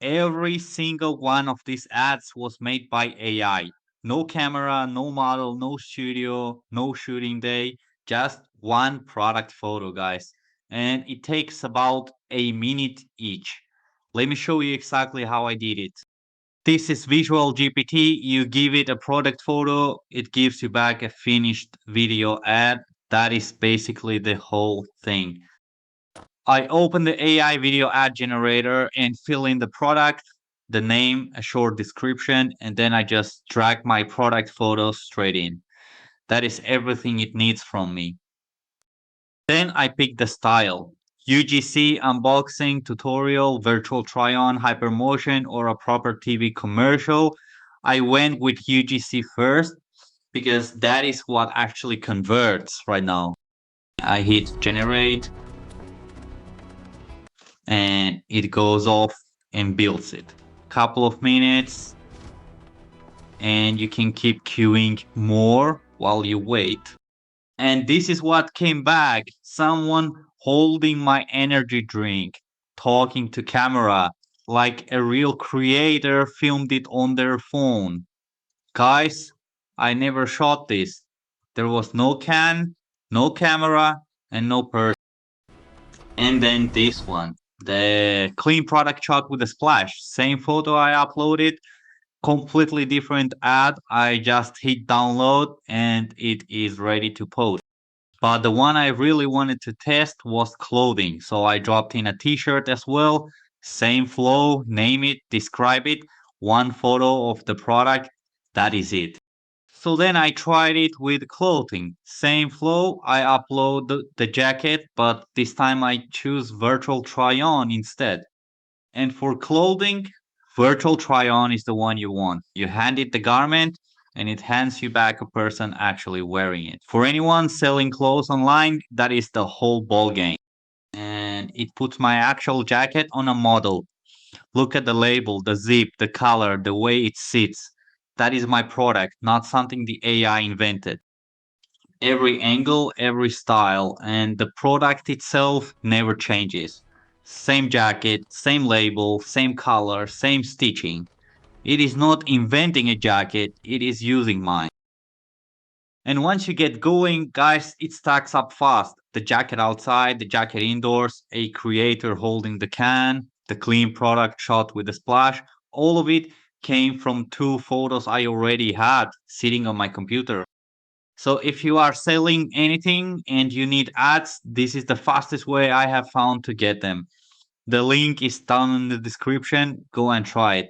every single one of these ads was made by AI. No camera, no model, no studio, no shooting day, just one product photo, guys. And it takes about a minute each. Let me show you exactly how I did it. This is Visual GPT. You give it a product photo, it gives you back a finished video ad. That is basically the whole thing. I open the AI video ad generator and fill in the product, the name, a short description, and then I just drag my product photo straight in. That is everything it needs from me. Then I pick the style. UGC, unboxing, tutorial, virtual try-on, hypermotion, or a proper TV commercial. I went with UGC first because that is what actually converts right now. I hit generate and it goes off and builds it. Couple of minutes and you can keep queuing more while you wait. And this is what came back. Someone holding my energy drink, talking to camera, like a real creator filmed it on their phone. Guys, I never shot this. There was no can, no camera, and no person. And then this one, the clean product shot with a splash. Same photo I uploaded, completely different ad. I just hit download and it is ready to post. But the one I really wanted to test was clothing. So I dropped in a t-shirt as well. Same flow, name it, describe it, one photo of the product. That is it. So then I tried it with clothing. Same flow, I upload the jacket, but this time I choose virtual try on instead. And for clothing, virtual try on is the one you want. You hand it the garment and it hands you back a person actually wearing it. For anyone selling clothes online, that is the whole ball game. And it puts my actual jacket on a model. Look at the label, the zip, the color, the way it sits. That is my product, not something the AI invented. Every angle, every style, and the product itself never changes. Same jacket, same label, same color, same stitching. It is not inventing a jacket, it is using mine. And once you get going, guys, it stacks up fast. The jacket outside, the jacket indoors, a creator holding the can, the clean product shot with a splash, all of it came from two photos I already had sitting on my computer. So if you are selling anything and you need ads, this is the fastest way I have found to get them. The link is down in the description. Go and try it.